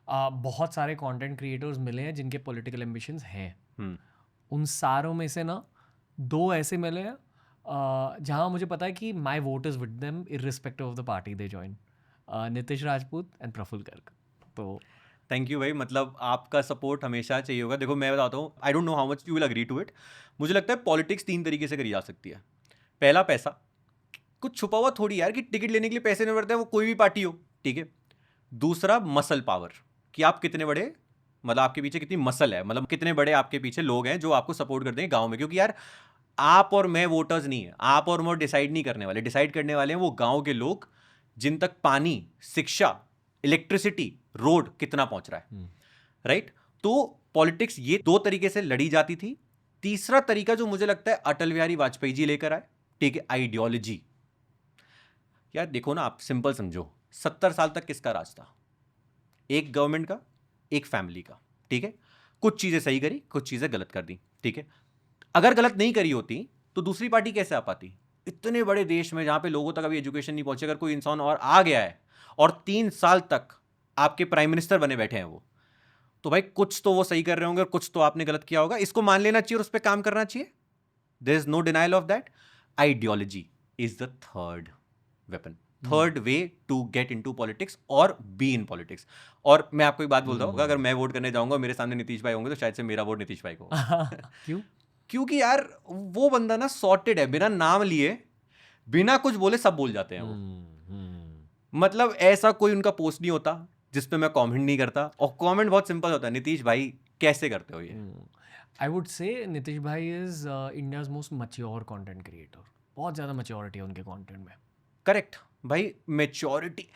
बहुत सारे content creators मिले हैं जिनके पॉलिटिकल एम्बिशंस हैं। हम्म, उन सारों में से ना 2 ऐसे मिले हैं जहाँ मुझे पता है कि my vote is with them irrespective of the party they join, Nitish Rajput and Prafull Garg. तो थैंक यू भाई, मतलब आपका सपोर्ट हमेशा चाहिए होगा। देखो मैं बताता हूँ, I don't know how much you will agree to it. मुझे लगता है पॉलिटिक्स 3 तरीके से करी जा सकती है। पहला, पैसा। कुछ छुपा हुआ थोड़ी यार कि टिकट लेने के लिए पैसे नहीं बढ़ते हैं, वो कोई भी पार्टी हो, ठीक है। दूसरा, मसल पावर, कि आप कितने बड़े, मतलब आपके पीछे कितनी मसल है, मतलब कितने बड़े आपके पीछे लोग हैं जो आपको सपोर्ट करते हैं गांव में। क्योंकि यार आप और मैं वोटर्स नहीं है, आप और मैं डिसाइड नहीं करने वाले, डिसाइड करने वाले हैं वो गांव के लोग जिन तक पानी, शिक्षा, इलेक्ट्रिसिटी, रोड कितना पहुंच रहा है, राइट। तो पॉलिटिक्स ये 2 तरीके से लड़ी जाती थी। तीसरा तरीका जो मुझे लगता है अटल बिहारी वाजपेयी जी लेकर आए, ठीक है, आइडियोलॉजी। यार देखो ना, आप सिंपल समझो, 70 साल तक किसका राज था? एक गवर्नमेंट का, एक फैमिली का, ठीक है। कुछ चीजें सही करी, कुछ चीजें गलत कर दी, ठीक है। अगर गलत नहीं करी होती तो दूसरी पार्टी कैसे आ पाती? इतने बड़े देश में जहां पे लोगों तक अभी एजुकेशन नहीं पहुंचे, अगर कोई इंसान और आ गया है और 3 साल तक आपके प्राइम मिनिस्टर बने बैठे हैं वो, तो भाई कुछ तो वो सही कर रहे होंगे और कुछ तो आपने गलत किया होगा। इसको मान लेना चाहिए और उस पर काम करना चाहिए। There is no denial of that. Ideology is the third weapon, third way to get into politics और बी इन पॉलिटिक्स। और मैं आपको एक बात बोल रहा हूँ, अगर मैं वोट करने जाऊंगा मेरे सामने नीतीश भाई होंगे तो शायद से मेरा वोट नीतीश भाई को होगा। क्यों? क्योंकि यार वो बंदा ना सॉर्टेड है, बिना नाम लिए, बिना कुछ बोले सब बोल जाते हैं वो। मतलब ऐसा कोई उनका पोस्ट नहीं होता जिसपे मैं कमेंट नहीं करता, और कमेंट बहुत सिंपल होता है, नीतीश भाई कैसे करते हो ये। आई वुड से नीतीश भाई is India's most mature content creator. बहुत ज़्यादा मच्योरिटी है उनके कंटेंट में। करेक्ट भाई, मेच्योरिटी,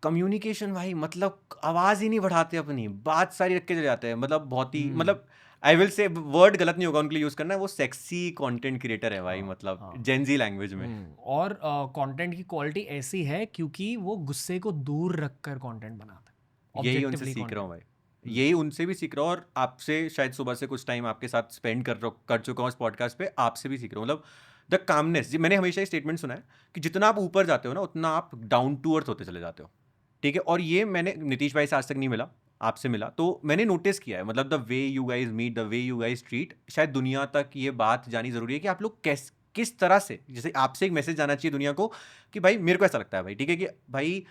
कम्युनिकेशन भाई, मतलब आवाज ही नहीं बढ़ाते, अपनी बात सारी रख के चले जाते हैं। मतलब बहुत ही, मतलब आई विल से वर्ड गलत नहीं होगा उनके लिए यूज करना है, वो सेक्सी कंटेंट क्रिएटर है भाई, हाँ, मतलब हाँ। जेनजी लैंग्वेज में। और कंटेंट की क्वालिटी ऐसी है क्योंकि वो गुस्से को दूर रखकर कंटेंट बनाते हैं, यही उनसे ऑब्जेक्टिवली सीख रहा हूँ कंटेंट। भाई, यही उनसे भी सीख रहा हूँ, और आपसे शायद सुबह से कुछ टाइम आपके साथ स्पेंड कर चुका हूँ इस पॉडकास्ट पे, आपसे भी सीख रहा हूँ। मतलब द कामनेस, मैंने हमेशा ये स्टेटमेंट सुना है कि जितना आप ऊपर जाते हो ना उतना आप डाउन टू अर्थ होते चले जाते हो, ठीक है। और ये मैंने नीतीश भाई से आज तक नहीं मिला, आपसे मिला तो मैंने नोटिस किया है। मतलब the way you guys meet, the way you guys treat, शायद दुनिया तक ये बात जानी जरूरी है कि आप लोग किस तरह से, जैसे आपसे एक मैसेज जाना चाहिए दुनिया को कि भाई मेरे को ऐसा लगता है भाई, ठीक है, कि भाई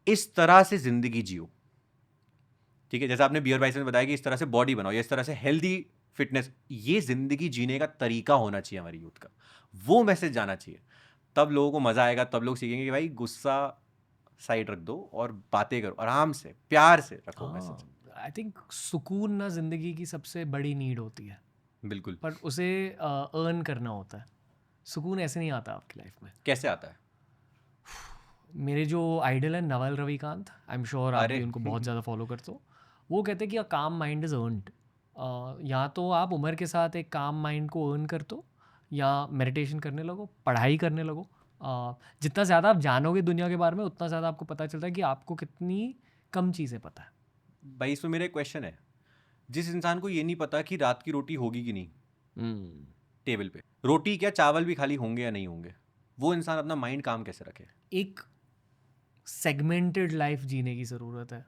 इस तरह से जिंदगी जियो, ठीक है। जैसे आपने बियर भाई से बताया कि इस तरह से बॉडी बनाओ, या इस तरह से हेल्दी फिटनेस, ये जिंदगी जीने का तरीका होना चाहिए हमारी यूथ का, वो मैसेज जाना चाहिए। तब लोगों को मजा आएगा, तब लोग सीखेंगे कि भाई गुस्सा साइड रख दो और बातें करो, आराम से प्यार से रखो मैसेज। आई थिंक सुकून ना जिंदगी की सबसे बड़ी नीड होती है, बिल्कुल। पर उसे अर्न करना होता है। सुकून ऐसे नहीं आता आपकी लाइफ में। कैसे आता है? मेरे जो आइडल है Naval Ravikant, I am sure आप अरे भी उनको बहुत ज़्यादा फॉलो करते हो। वो कहते हैं कि अ काम माइंड इज़ अर्नड। या तो आप उम्र के साथ एक काम माइंड को अर्न कर दो, या मेडिटेशन करने लगो, पढ़ाई करने लगो। जितना ज़्यादा आप जानोगे दुनिया के बारे में उतना ज़्यादा आपको पता चलता है कि आपको कितनी कम चीज़ें पता है। भाई, इसमें मेरा एक क्वेश्चन है, जिस इंसान को ये नहीं पता कि रात की रोटी होगी कि नहीं टेबल पे, रोटी क्या चावल भी खाली होंगे या नहीं होंगे, वो इंसान अपना माइंड काम कैसे रखे? एक सेगमेंटेड लाइफ जीने की ज़रूरत है।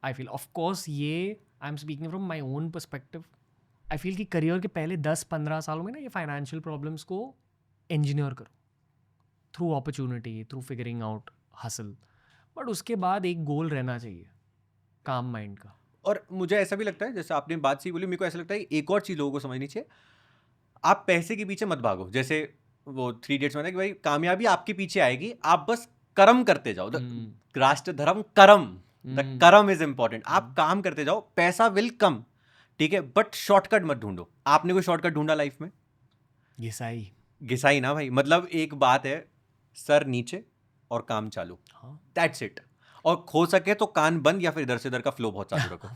आई फील ऑफ कोर्स ये I am speaking from my own perspective. I feel कि करियर के पहले 10-15 सालों में ना ये फाइनेंशियल प्रॉब्लम्स को इंजीनियर करो through opportunity, through figuring out hustle. But उसके बाद एक गोल रहना चाहिए काम माइंड का। और मुझे ऐसा भी लगता है, जैसे आपने बात सही बोली, मेरे को ऐसा लगता है कि एक और चीज़ लोगों को समझनी चाहिए, आप पैसे के पीछे मत भागो। जैसे वो 3 इडियट्स में था कि भाई कामयाबी आपके पीछे आएगी, आप बस कर्म करते जाओ। राष्ट्र धर्म कर्म, द कर्म इज इंपॉर्टेंट। आप काम करते जाओ, पैसा विल कम, ठीक है, बट शॉर्टकट मत ढूंढो। आपने कोई शॉर्टकट ढूंढा लाइफ में? घिसाई। घिसाई ना भाई, मतलब एक बात है, सर नीचे और काम चालू, हाँ। That's it. और हो सके तो कान बंद, या फिर इधर से इधर का फ्लो बहुत चालू रखो।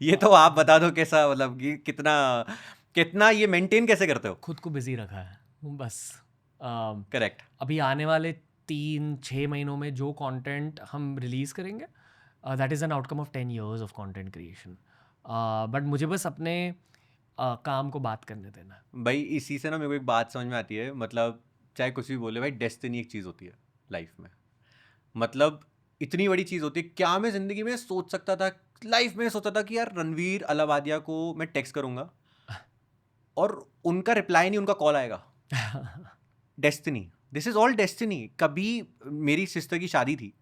ये तो आप बता दो कैसा, मतलब कि कितना कितना ये मेंटेन कैसे करते हो? खुद को बिजी रखा है बस। करेक्ट। अभी आने वाले 3-6 महीनों में जो कंटेंट हम रिलीज़ करेंगे that is an outcome of 10 years of content creation. But मुझे बस अपने काम को बात करने देना है। भाई इसी से ना मेरे को एक बात समझ में आती है, मतलब चाहे कुछ भी बोले भाई, डेस्टिनी एक चीज़ होती है लाइफ में। मतलब इतनी बड़ी चीज़ होती है। क्या मैं ज़िंदगी में सोच सकता था, लाइफ में सोचा था कि यार रणवीर अलावादिया को मैं टेक्स्ट करूंगा और उनका रिप्लाई नहीं, उनका कॉल आएगा। Destiny, this is all destiny. कभी मेरी सिस्टर की शादी थी,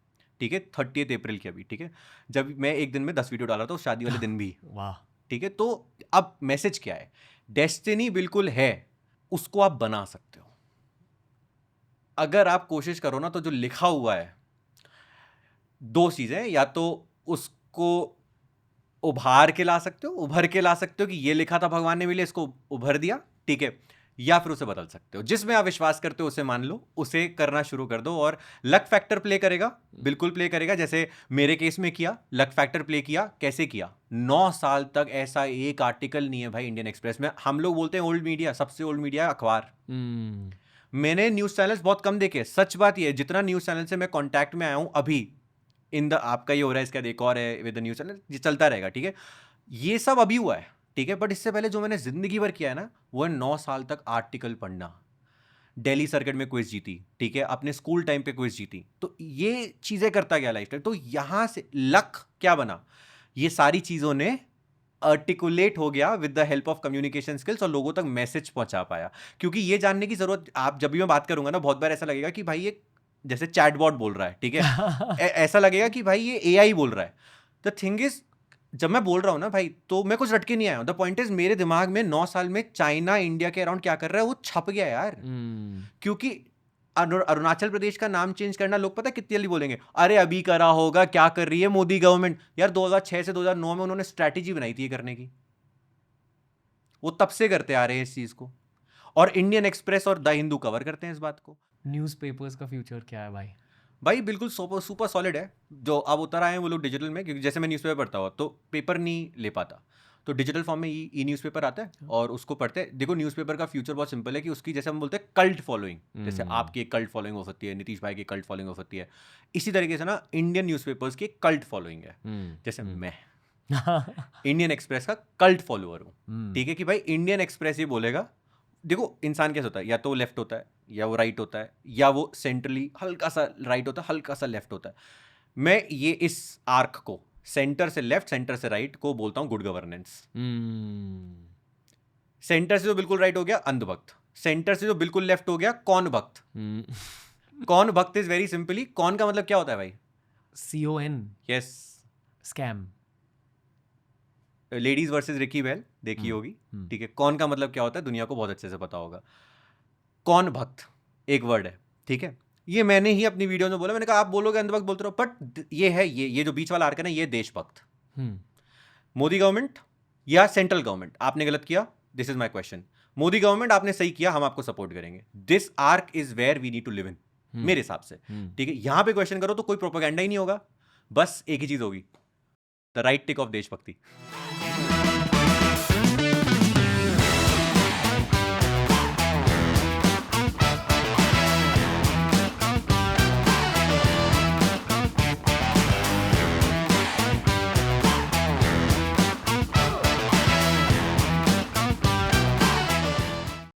ठीक है, 30 अप्रैल की अभी, ठीक है, जब मैं एक दिन में 10 वीडियो डाला था उस शादी वाले दिन भी, वाह, ठीक है। तो अब मैसेज क्या है, डेस्टिनी बिल्कुल है, उसको आप बना सकते हो अगर आप कोशिश करो ना। तो जो लिखा हुआ है, दो चीजें, या तो उसको उभार के ला सकते हो, उभर के ला सकते हो कि ये लिखा था भगवान ने मेरे लिए, इसको उभर दिया, ठीक है, या फिर उसे बदल सकते हो। जिसमें आप विश्वास करते हो उसे मान लो, उसे करना शुरू कर दो। और लक फैक्टर प्ले करेगा, बिल्कुल प्ले करेगा। जैसे मेरे केस में किया, लक फैक्टर प्ले किया। कैसे किया? 9 साल तक ऐसा एक आर्टिकल नहीं है भाई इंडियन एक्सप्रेस में। हम लोग बोलते हैं ओल्ड मीडिया, सबसे ओल्ड मीडिया अखबार। मैंने न्यूज चैनल्स बहुत कम देखे, सच बात ये है। जितना न्यूज चैनल से मैं कांटेक्ट में आया हूं अभी, आपका ये हो रहा है, इसका एक और है विद द न्यूज चैनल, ये चलता रहेगा, ठीक है। ये सब अभी हुआ है, ठीक है। बट इससे पहले जो मैंने जिंदगी भर किया है ना, वो है 9 साल तक आर्टिकल पढ़ना, दिल्ली सर्किट में क्विज जीती, ठीक है, अपने स्कूल टाइम पे क्विज जीती। तो ये चीजें करता गया लाइफ टाइम। तो यहां से लक क्या बना, ये सारी चीजों ने आर्टिकुलेट हो गया with the help of communication skills, और लोगों तक मैसेज पहुंचा पाया। क्योंकि ये जानने की जरूरत, आप जब भी मैं बात करूंगा ना, बहुत बार ऐसा लगेगा कि भाई ये जैसे चैटबॉट बोल रहा है, ठीक है, ऐसा लगेगा कि भाई ये एआई बोल रहा है। द थिंग इज, जब मैं बोल रहा हूं ना भाई, तो मैं कुछ रट के नहीं आया हूं। द पॉइंट इज, मेरे दिमाग में 9 साल में चाइना इंडिया के अराउंड क्या कर रहा है वो छप गया यार। क्योंकि अरुणाचल प्रदेश का नाम चेंज करना, लोग पता है कितनी जल्दी बोलेंगे, अरे अभी करा होगा, क्या कर रही है मोदी गवर्नमेंट। यार 2006 से 2009 में उन्होंने स्ट्रैटेजी बनाई थी ये करने की, वो तब से करते आ रहे हैं इस चीज को। और इंडियन एक्सप्रेस और द हिंदू कवर करते हैं इस बात को। न्यूज़पेपर्स का फ्यूचर क्या है भाई? भाई बिल्कुल सुपर सुपर सॉलिड है। जो अब उतर आए हैं वो लोग डिजिटल में, क्योंकि जैसे मैं न्यूज़पेपर पढ़ता हुआ तो पेपर नहीं ले पाता, तो डिजिटल फॉर्म में ई न्यूज़पेपर आता है और उसको पढ़ते हैं। देखो न्यूज़पेपर का फ्यूचर बहुत सिंपल है कि उसकी, जैसे हम बोलते हैं कल्ट फॉलोइंग, जैसे आपकी एक कल्ट फॉलोइंग हो सकती है, नीतीश भाई की कल्ट फॉलोइंग हो सकती है, इसी तरीके से ना इंडियन न्यूज़पेपर्स की कल्ट फॉलोइंग है। जैसे मैं इंडियन एक्सप्रेस का कल्ट फॉलोअर हूँ, ठीक है, कि भाई इंडियन एक्सप्रेस ये बोलेगा। देखो इंसान कैसे होता है, या तो वो लेफ्ट होता है, या वो राइट होता है, या वो सेंट्रली हल्का सा राइट होता है, हल्का सा लेफ्ट होता है। मैं ये इस आर्क को, सेंटर से लेफ्ट, सेंटर से राइट को बोलता हूं गुड गवर्नेंस। सेंटर से जो बिल्कुल राइट हो गया अंधभक्त, सेंटर से जो बिल्कुल लेफ्ट हो गया कौन भक्त। कौन भक्त इज वेरी सिंपली, कौन का मतलब क्या होता है भाई? CON, yes, scam. Ladies versus Ricky well देखी होगी, ठीक है। कौन का मतलब क्या होता है दुनिया को बहुत अच्छे से पता होगा। कौन भक्त एक वर्ड है, ठीक है। ये मैंने ही अपनी वीडियो में बोला, मैंने कहा आप बोलोगे अंधभक्त बोलते रहो, बट ये है, ये जो बीच वाला आर्क है ना, ये देशभक्त। मोदी गवर्नमेंट या सेंट्रल गवर्नमेंट, आपने गलत किया, this is my question. Modi government आपने सही किया, हम आपको सपोर्ट करेंगे। This arc is where we need to live in, मेरे हिसाब से, ठीक है। यहां पे क्वेश्चन करो तो कोई प्रोपेगेंडा ही नहीं होगा, बस एक ही चीज होगी, द राइट टिक ऑफ देशभक्ति।